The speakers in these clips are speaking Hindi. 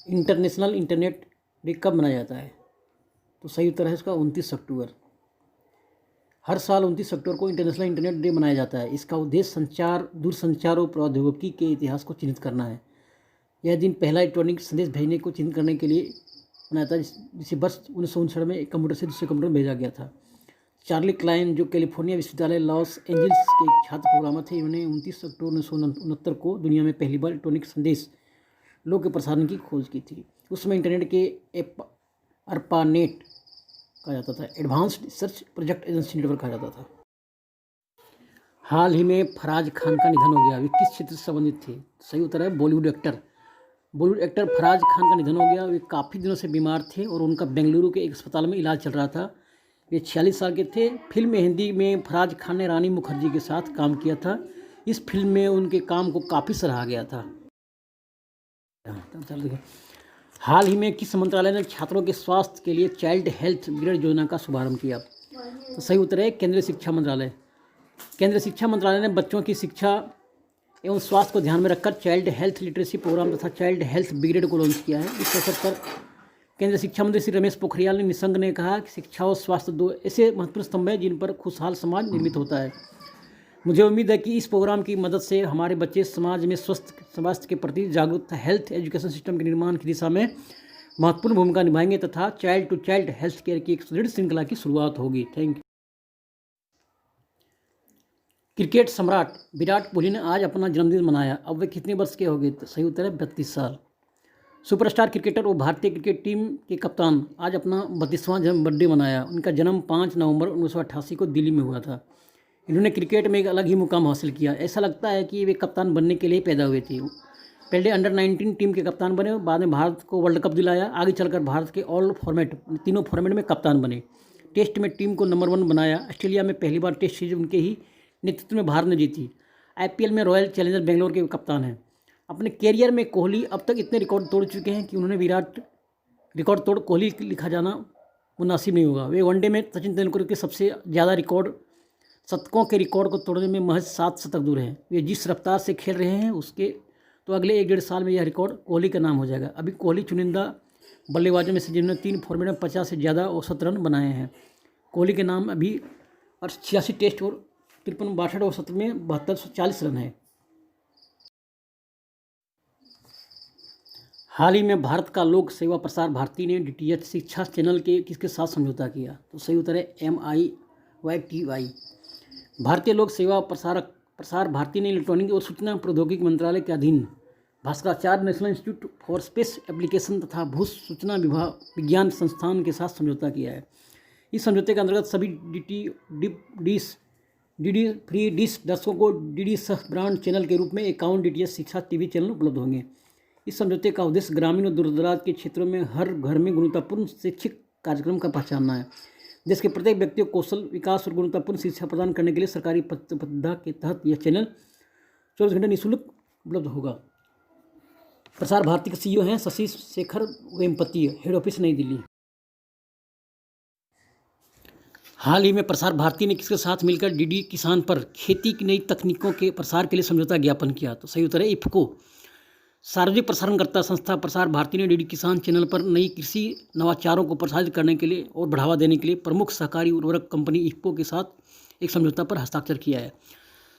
इंटरनेशनल इंटरनेट डे कब मनाया जाता है? तो सही उत्तर है इसका 29 अक्टूबर। हर साल 29 अक्टूबर को इंटरनेशनल इंटरनेट डे मनाया जाता है। इसका उद्देश्य दूरसंचार और प्रौद्योगिकी के इतिहास को चिन्हित करना है। यह दिन पहला इलेक्ट्रॉनिक संदेश भेजने को चिन्हित करने के लिए बनाया था, जिसे वर्ष 1959 में एक कंप्यूटर से दूसरे कंप्यूटर में भेजा गया था। चार्ली क्लाइन, जो कैलिफोर्निया विश्वविद्यालय लॉस एंजल्स के छात्र प्रोग्रामर थे, इन्होंने 29 अक्टूबर 1969 को दुनिया में पहली बार इलेक्ट्रॉनिक संदेश लोक के प्रसारण की खोज की थी। उस समय इंटरनेट के ARPANET कहा जाता था, advanced research project agency network कहा जाता था। हाल ही में फराज खान का निधन हो गया। वे किस क्षेत्र से संबंधित थे? सही उत्तर है बॉलीवुड एक्टर फराज खान का निधन हो गया। वे काफ़ी दिनों से बीमार थे और उनका बेंगलुरु के एक अस्पताल में इलाज चल रहा था। वे 46 साल के थे। फिल्म में हिंदी में फराज खान ने रानी मुखर्जी के साथ काम किया था। इस फिल्म में उनके काम को काफ़ी सराहा गया था। हाल ही में किस मंत्रालय ने छात्रों के स्वास्थ्य के लिए चाइल्ड हेल्थ ग्रेड योजना का शुभारंभ किया? तो सही उत्तर है केंद्रीय शिक्षा मंत्रालय। केंद्रीय शिक्षा मंत्रालय ने बच्चों की शिक्षा एवं स्वास्थ्य को ध्यान में रखकर चाइल्ड हेल्थ लिटरेसी प्रोग्राम तथा चाइल्ड हेल्थ ब्रिगेड को लॉन्च किया है। इस अवसर पर केंद्रीय शिक्षा मंत्री श्री रमेश पोखरियाल निशंक ने कहा कि शिक्षा और स्वास्थ्य दो ऐसे महत्वपूर्ण स्तंभ हैं जिन पर खुशहाल समाज निर्मित होता है। मुझे उम्मीद है कि इस प्रोग्राम की मदद से हमारे बच्चे समाज में स्वस्थ स्वास्थ्य के प्रति जागरूक हेल्थ एजुकेशन सिस्टम के निर्माण की दिशा में महत्वपूर्ण भूमिका निभाएंगे तथा child to child health care की एक सुदृढ़ श्रृंखला की शुरुआत होगी। Thank you. क्रिकेट सम्राट विराट कोहली ने आज अपना जन्मदिन मनाया। अब वे कितने वर्ष के हो गए? तो सही उत्तर है 32 साल। सुपरस्टार क्रिकेटर और भारतीय क्रिकेट टीम के कप्तान आज अपना 32वां बर्थडे मनाया। उनका जन्म 5 नवंबर 1988 को दिल्ली में हुआ था। इन्होंने क्रिकेट में एक अलग ही मुकाम हासिल किया। ऐसा लगता है कि वे कप्तान बनने के लिए पैदा हुए थे। पहले अंडर 19 टीम के कप्तान बने, बाद में भारत को वर्ल्ड कप दिलाया। आगे चलकर भारत के ऑल फॉर्मेट तीनों फॉर्मेट में कप्तान बने। टेस्ट में टीम को नंबर 1 बनाया। ऑस्ट्रेलिया में पहली बार टेस्ट सीरीज उनके ही नेतृत्व में भारत ने जीती। IPL में रॉयल चैलेंजर बेंगलोर के कप्तान हैं। अपने कैरियर में कोहली अब तक इतने रिकॉर्ड तोड़ चुके हैं कि उन्होंने विराट रिकॉर्ड तोड़ कोहली लिखा जाना मुनासिब नहीं होगा। वे वनडे में सचिन तेंदुलकर के सबसे ज़्यादा शतकों के रिकॉर्ड को तोड़ने में महज 7 शतक दूर हैं। वे जिस रफ्तार से खेल रहे हैं उसके तो अगले 1-1.5 साल में यह रिकॉर्ड कोहली का नाम हो जाएगा। अभी कोहली चुनिंदा बल्लेबाजों में से जिन्होंने 3 फॉर्मेट में 50 से ज़्यादा औसत रन बनाए हैं। कोहली के नाम अभी 86 टेस्ट और 53-62 औसत में 7240 रन है। हाल ही में भारत का लोक सेवा प्रसार भारती ने DTH शिक्षा चैनल के किसके साथ समझौता किया? तो सही उत्तर है MIYTY। भारतीय लोक सेवा प्रसार भारती ने इलेक्ट्रॉनिक और सूचना प्रौद्योगिकी मंत्रालय के अधीन Bhaskaracharya national institute for space application तथा भू सूचना विज्ञान संस्थान के साथ समझौता किया है। इस समझौते के अंतर्गत सभी DD फ्री डिश दर्शकों को DD सह ब्रांड चैनल के रूप में 51 DTH शिक्षा TV चैनल उपलब्ध होंगे। इस समझौते का उद्देश्य ग्रामीण और दूरदराज के क्षेत्रों में हर घर में गुणवत्तापूर्ण शैक्षिक कार्यक्रम का पहचानना है। देश के प्रत्येक व्यक्ति को कौशल विकास और गुणवत्तापूर्ण शिक्षा प्रदान करने के लिए सरकारी प्रतिबद्धता के तहत यह चैनल 24 घंटे निःशुल्क उपलब्ध होगा। प्रसार भारती के CEO हैं शशि शेखर वेम्पति, हेड ऑफिस नई दिल्ली। हाल ही में प्रसार भारती ने किसके साथ मिलकर DD किसान पर खेती की नई तकनीकों के प्रसार के लिए समझौता ज्ञापन किया? तो सही उत्तर है IFFCO। सार्वजनिक प्रसारणकर्ता संस्था प्रसार भारती ने DD किसान चैनल पर नई कृषि नवाचारों को प्रसारित करने के लिए और बढ़ावा देने के लिए प्रमुख सहकारी उर्वरक कंपनी IFFCO के साथ एक समझौता पर हस्ताक्षर किया है।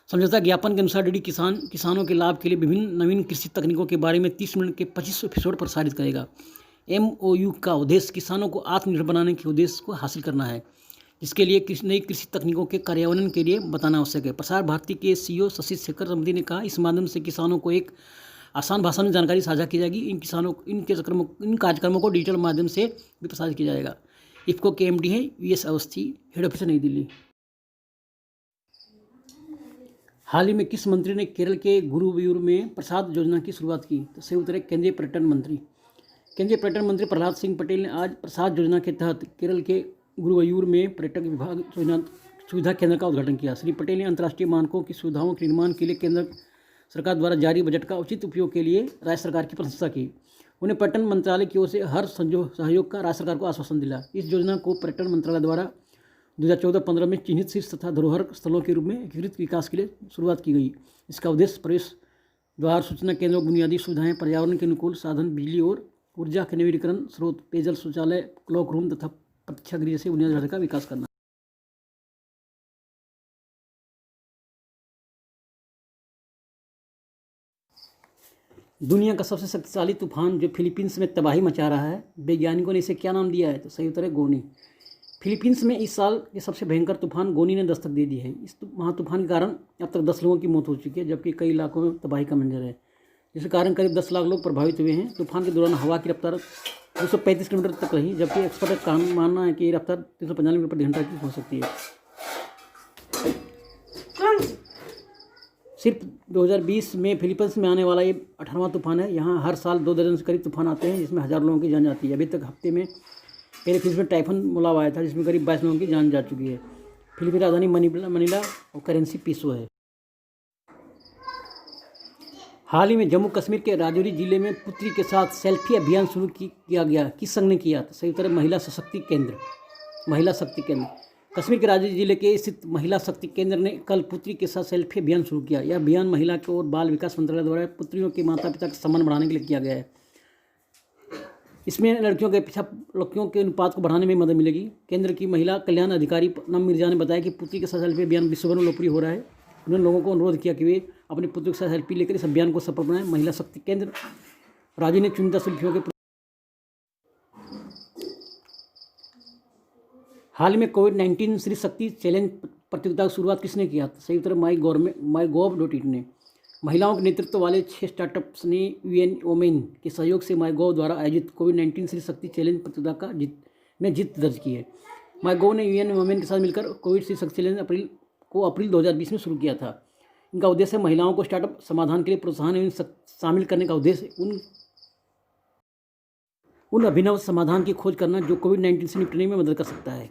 समझौता ज्ञापन के अनुसार DD किसानों के लाभ के लिए विभिन्न नवीन कृषि तकनीकों के बारे में 30 मिनट के 25 एपिसोड प्रसारित करेगा। MOU का उद्देश्य किसानों को आत्मनिर्भर बनाने के उद्देश्य को हासिल करना है, जिसके लिए नई कृषि तकनीकों के कार्यान्वयन के लिए बताना आवश्यक है। प्रसार भारती के CEO शशि शेखर वेम्पति ने कहा, इस माध्यम से किसानों को एक आसान भाषा में जानकारी साझा की जाएगी। इन कार्यक्रमों को डिजिटल माध्यम से भी प्रसारित किया जाएगा। IFFCO के MD हैं VS अवस्थी, हेड ऑफिस नई दिल्ली। हाल ही में किस मंत्री ने केरल के गुरुवायूर में प्रसाद योजना की शुरुआत की? तो सही उत्तर है केंद्रीय पर्यटन मंत्री। केंद्रीय पर्यटन मंत्री प्रहलाद सिंह पटेल ने आज प्रसाद योजना के तहत केरल के गुरुवायूर में पर्यटक विभाग सुविधा केंद्र का उद्घाटन किया। श्री पटेल ने अंतर्राष्ट्रीय मानकों की सुविधाओं के निर्माण के लिए केंद्र सरकार द्वारा जारी बजट का उचित उपयोग के लिए राज्य सरकार की प्रशंसा की। उन्हें पर्यटन मंत्रालय की ओर से हर सहयोग का राज्य सरकार को आश्वासन दिला। इस योजना को पर्यटन मंत्रालय द्वारा 2014-15 में चिन्हित शीर्ष तथा धरोहर स्थलों के रूप में एकीकृत विकास के लिए शुरुआत की गई। इसका उद्देश्य प्रवेश द्वार, सूचना केंद्रों, बुनियादी सुविधाएं, पर्यावरण के अनुकूल साधन, बिजली और ऊर्जा के नवीकरण स्रोत, पेयजल शौचालय, क्लॉक रूम तथा प्रतीक्षागृह जैसे बुनियादी ढांचे का विकास करना। दुनिया का सबसे शक्तिशाली तूफान जो फिलीपींस में तबाही मचा रहा है, वैज्ञानिकों ने इसे क्या नाम दिया है? तो सही उत्तर है गोनी। फिलीपींस में इस साल के सबसे भयंकर तूफान गोनी ने दस्तक दे दी है। इस महातूफान के कारण अब तक 10 लोगों की मौत हो चुकी है, जबकि कई इलाकों में तबाही का मंजर है, जिसके कारण करीब 10 लाख लोग प्रभावित हुए हैं। तूफान के दौरान हवा की रफ्तार 235 किलोमीटर तक रही, जबकि एक्सपर्ट का मानना है कि ये रफ्तार 350 किलोमीटर प्रति घंटा की हो सकती है। सिर्फ 2020 में फिलीपींस में आने वाला ये 18वां तूफान है। यहाँ हर साल 2 दर्जन से करीब तूफान आते हैं, जिसमें हज़ारों लोगों की जान जाती है। अभी तक हफ्ते में पहले फिलीपींस में टाइफन मोलाव आया था, जिसमें करीब 22 लोगों की जान जा चुकी है। फिलीपींस राजधानी मनीला और करेंसी पीसो है। हाल ही में जम्मू कश्मीर के राजौरी जिले में पुत्री के साथ सेल्फी अभियान शुरू किया गया। किस संघ ने किया? तो सही उत्तर है महिला शक्ति केंद्र। कश्मीर के राजौरी जिले के स्थित महिला शक्ति केंद्र ने कल पुत्री के साथ सेल्फी अभियान शुरू किया। यह अभियान महिला और बाल विकास मंत्रालय द्वारा पुत्रियों के माता पिता का सम्मान बढ़ाने के लिए किया गया है। इसमें लड़कियों के अनुपात को बढ़ाने में मदद मिलेगी। केंद्र की महिला कल्याण अधिकारी नम मिर्जा ने बताया कि पुत्री के साथ सेल्फी अभियान विश्वभर में लोकप्रिय हो रहा है। उन्होंने लोगों को अनुरोध किया कि वे अपने पुत्री के साथ सेल्फी लेकर इस अभियान को सफल बनाएं। महिला शक्ति केंद्र राजी ने चुनिंदा सेल्फियों के हाल में कोविड-19 श्री शक्ति चैलेंज प्रतियोगिता की शुरुआत किसने किया? सही उत्तर माईगोव.इन ने। महिलाओं के नेतृत्व वाले 6 स्टार्टअप्स ने UN वोमेन के सहयोग से माईगोव द्वारा आयोजित कोविड-19 श्री शक्ति चैलेंज प्रतियोगिता में जीत दर्ज की है। माईगोव ने UN वोमेन के साथ मिलकर कोविड श्री शक्ति चैलेंज अप्रैल 2020 में शुरू किया था। इनका उद्देश्य महिलाओं को स्टार्टअप समाधान के लिए प्रोत्साहन एवं शामिल करने का उद्देश्य उन अभिनव समाधान की खोज करना जो कोविड-19 से निपटने में मदद कर सकता है।